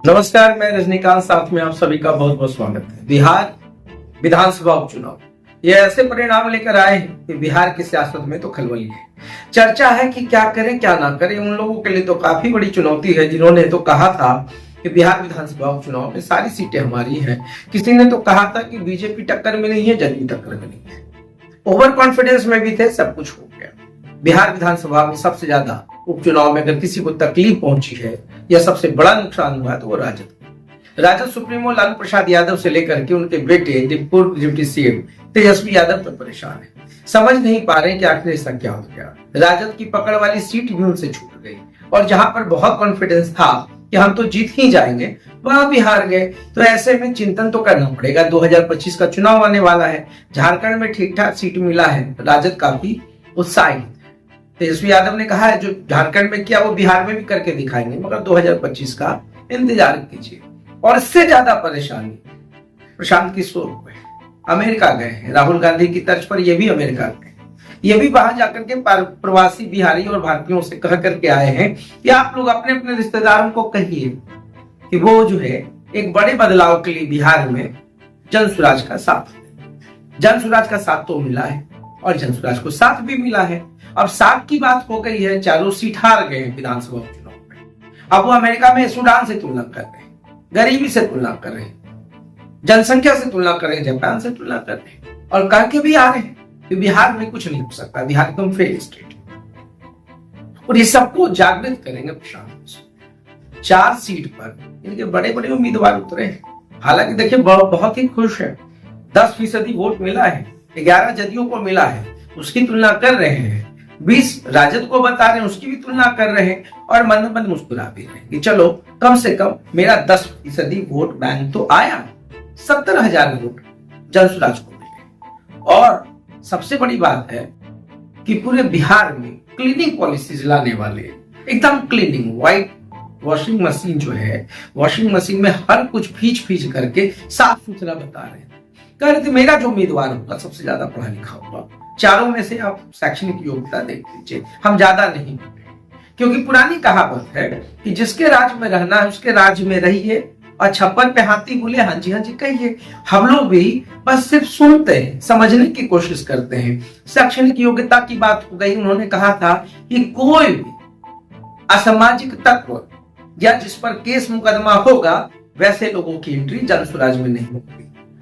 नमस्कार, मैं रजनीकांत, साथ में आप सभी का बहुत बहुत स्वागत है। बिहार विधानसभा उपचुनाव ये ऐसे परिणाम लेकर आए हैं कि बिहार की सियासत में तो खलबली है। चर्चा है कि क्या करें क्या ना करें। उन लोगों के लिए तो काफी बड़ी चुनौती है जिन्होंने तो कहा था कि बिहार विधानसभा उपचुनाव में सारी सीटें हमारी हैं। किसी ने तो कहा था कि बीजेपी टक्कर में नहीं है, जदयू टक्कर में नहीं है। ओवर कॉन्फिडेंस में भी थे, सब कुछ हो गया। बिहार विधानसभा में सबसे ज्यादा उपचुनाव में अगर किसी को तकलीफ पहुंची है या सबसे बड़ा नुकसान हुआ है तो वो राजद सुप्रीमो लालू प्रसाद यादव से लेकर के उनके बेटे पूर्व डिप्टी सीएम तेजस्वी यादव तक परेशान है। समझ नहीं पा रहे कि आखिर ऐसा क्या हो गया। राजद की पकड़ वाली सीट भी उनसे छूट गई और जहां पर बहुत कॉन्फिडेंस था कि हम तो जीत ही जाएंगे, वहां भी हार गए। तो ऐसे में चिंतन तो करना पड़ेगा। 2025 का चुनाव आने वाला है। झारखंड में ठीक ठाक सीट मिला है, राजद काफी उत्साहित। तेजस्वी यादव ने कहा है जो झारखंड में किया वो बिहार में भी करके दिखाएंगे, मगर 2025 का इंतजार कीजिए। और इससे ज्यादा परेशानी प्रशांत किशोर को है। अमेरिका गए हैं, राहुल गांधी की तर्ज पर ये भी अमेरिका गए। ये भी वहां जाकर के प्रवासी बिहारी और भारतीयों से कह करके आए हैं कि आप लोग अपने अपने रिश्तेदारों को कहिए कि वो जो है एक बड़े बदलाव के लिए बिहार में जनसुराज का साथ दें। जनसुराज का साथ तो मिला है और जनसुराज को साथ भी मिला है। अब साथ की बात हो गई है, चारों सीट हार गए हैं विधानसभा चुनाव में। अब वो अमेरिका में सूडान से तुलना कर रहे हैं, गरीबी से तुलना कर रहे हैं, जनसंख्या से तुलना कर रहे हैं, जापान से तुलना कर रहे हैं और कह के भी आ रहे हैं कि बिहार में कुछ नहीं हो सकता, बिहार एकदम फेल स्टेट। और ये सबको जागृत करेंगे प्रशांत। 4 सीट पर इनके बड़े बड़े उम्मीदवार उतरे हैं। हालांकि देखिए बहुत ही खुश है। 10% वोट मिला है, 11 जदयू को मिला है, उसकी तुलना कर रहे हैं। 20 राजद को बता रहे हैं, उसकी भी तुलना कर रहे हैं और मन मन मुस्कुरा भी रहे हैं कि चलो कम से कम मेरा 10% वोट बैंक तो आया। 70,000 वोट जनसुराज को मिले। और सबसे बड़ी बात है कि पूरे बिहार में क्लीनिंग पॉलिसीज लाने वाले, एकदम क्लीनिंग, व्हाइट वॉशिंग मशीन जो है, वॉशिंग मशीन में हर कुछ फींच करके साफ सुथरा बता रहे हैं। कह रहे थे मेरा जो उम्मीदवार होगा सबसे ज्यादा पढ़ा लिखा होगा। चारों में से आप शैक्षणिक योग्यता देख लीजिए, हम ज्यादा नहीं, क्योंकि पुरानी कहावत है कि जिसके राज्य में रहना है उसके राज्य में रहिए और छप्पर पे हाथी बोले हाँ जी कहिए। हम लोग भी बस सिर्फ सुनते हैं, समझने की कोशिश करते हैं। शैक्षणिक योग्यता की बात हो गई। उन्होंने कहा था कि कोई भी असामाजिक तत्व या जिस पर केस मुकदमा होगा वैसे लोगों की एंट्री जनसुराज में नहीं होगी।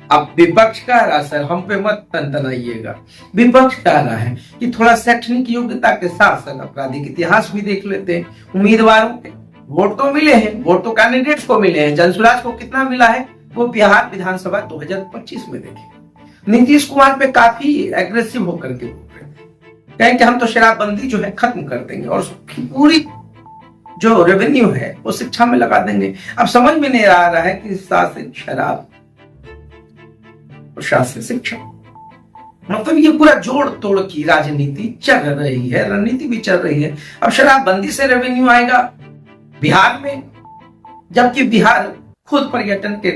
अब विपक्ष कह रहा सर हम पे मत तनतनाइएगा। विपक्ष कह रहा है कि थोड़ा शैक्षणिक योग्यता के साथ साथ आपराधिक इतिहास भी देख लेते हैं। उम्मीदवारों के वोट तो मिले हैं, वोट तो कैंडिडेट्स को मिले हैं, जनसुराज को कितना मिला है वो बिहार विधानसभा 2025 में देखें। नीतीश कुमार पे काफी एग्रेसिव होकर के बोल रहे हैं, कहें कि हम तो शराबबंदी जो है खत्म कर देंगे और पूरी जो रेवेन्यू है वो शिक्षा में लगा देंगे। अब समझ में नहीं आ रहा है कि शासन शराब प्रशासन शिक्षा, मतलब ये पूरा जोड़ तोड़ की राजनीति चल रही है, रणनीति भी चल रही है। अब शराबबंदी से रेवेन्यू आएगा बिहार में, जबकि बिहार खुद पर्यटन के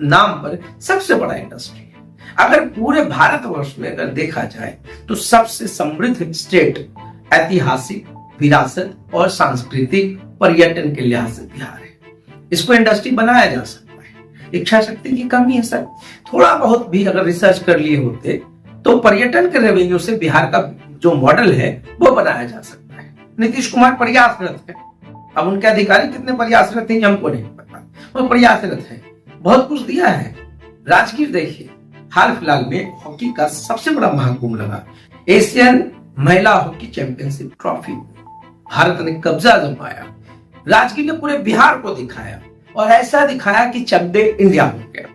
नाम पर सबसे बड़ा इंडस्ट्री है। अगर पूरे भारतवर्ष में अगर देखा जाए तो सबसे समृद्ध स्टेट ऐतिहासिक विरासत और सांस्कृतिक पर्यटन के लिहाज से बिहार है। इसको इंडस्ट्री बनाया जा सकता है। इच्छा शक्ति की कमी है सर। थोड़ा बहुत भी अगर रिसर्च कर लिए होते तो पर्यटन के रेवेन्यू से बिहार का जो मॉडल है वो बनाया जा सकता है। नीतीश कुमार प्रयासरत है। अब उनके अधिकारी कितने प्रयासरत हैं हमको नहीं पता, वो प्रयासरत है, बहुत कुछ दिया है। राजगीर देखिए, हाल फिलहाल में हॉकी का सबसे बड़ा महाकुंभ लगा। एशियन महिला हॉकी चैंपियनशिप ट्रॉफी भारत ने कब्जा जमाया। राजगीर ने पूरे बिहार को दिखाया और ऐसा दिखाया कि चक-दे इंडिया हो गया।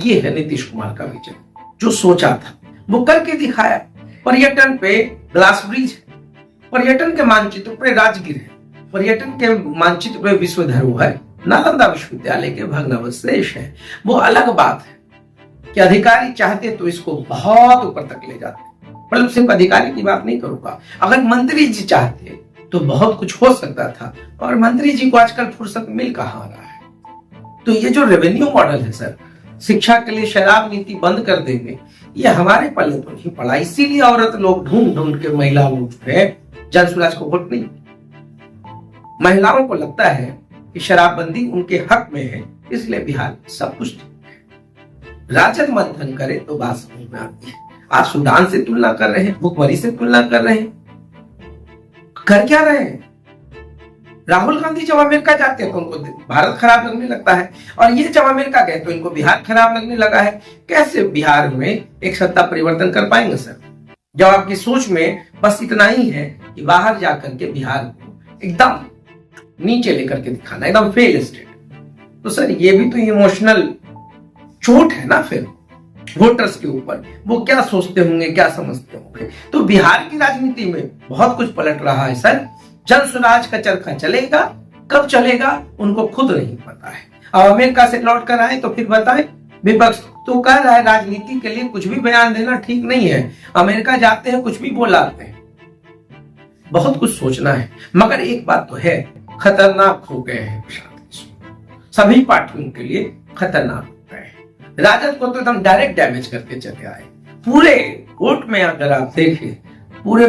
ये है नीतीश कुमार का विजन। जो सोचा था वो करके दिखाया। पर्यटन पे ग्लास ब्रिज है, पर्यटन के मानचित्र पे राजगीर है, पर्यटन के मानचित्र पे विश्व धरोहर नालंदा विश्वविद्यालय के भग्नावशेष है। वो अलग बात है कि अधिकारी चाहते तो इसको बहुत ऊपर तक ले जाते, मतलब सिर्फ अधिकारी की बात नहीं करूंगा। अगर मंत्री जी चाहते तो बहुत कुछ हो सकता था और मंत्री जी को आजकल फुर्सत मिल कहाँ रहा है। तो ये जो रेवेन्यू मॉडल है सर, शिक्षा के लिए शराब नीति बंद कर देंगे, ये हमारे पल्ले तो नहीं पड़ा। इसीलिए औरत लोग ढूंढ ढूंढ के महिला लोग जनसुराज को वोट नहीं। महिलाओं को लगता है कि शराबबंदी उनके हक में है, इसलिए बिहार सब कुछ ठीक है। राजद मंथन करे तो बात समझ में आती है। आप सूडान से तुलना कर रहे हैं, भुखमरी से तुलना कर रहे हैं, कर क्या रहे हैं? राहुल गांधी जब अमेरिका जाते हैं तो उनको भारत खराब लगने लगता है, और ये जब अमेरिका गए तो इनको बिहार खराब लगने लगा है। कैसे बिहार में एक सत्ता परिवर्तन कर पाएंगे सर, जब आपकी सोच में बस इतना ही है कि बाहर जाकर के बिहार को एकदम नीचे लेकर के दिखाना, एकदम फेल स्टेट। तो सर ये भी तो इमोशनल चोट है ना फिर वोटर्स के ऊपर। वो क्या सोचते होंगे, क्या समझते होंगे। तो बिहार की राजनीति में बहुत कुछ पलट रहा है सर। जन स्वराज का चरखा चलेगा, कब चलेगा उनको खुद नहीं पता है। अब अमेरिका से लौट कर आए तो फिर बताएं। विपक्ष तो कह रहा है राजनीति के लिए कुछ भी बयान देना ठीक नहीं है, अमेरिका जाते हैं कुछ भी बोलाते हैं। बहुत कुछ सोचना है, मगर एक बात तो है, खतरनाक हो गए हैं सभी पार्टियों के लिए, खतरनाक हो गए हैं। राजद को तो एकदम डायरेक्ट डैमेज करके चले आए। पूरे वोट में अगर आप देखें, पूरे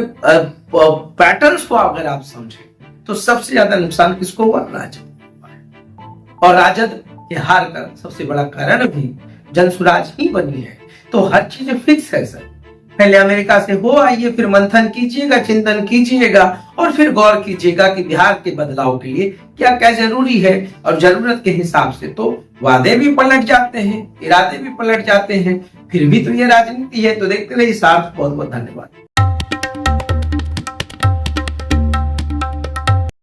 पैटर्न्स को अगर आप समझें तो सबसे ज्यादा नुकसान किसको हुआ? राजद। और राजद के हार का सबसे बड़ा कारण भी जनसुराज ही बनी है। तो हर चीज फिक्स है सर। पहले अमेरिका से हो आइए, फिर मंथन कीजिएगा, चिंतन कीजिएगा, और फिर गौर कीजिएगा कि बिहार के बदलाव के लिए क्या क्या जरूरी है। और जरूरत के हिसाब से तो वादे भी पलट जाते हैं, इरादे भी पलट जाते हैं, फिर भी तो ये राजनीति है। तो देखते रहिए सार्थ। बहुत बहुत धन्यवाद।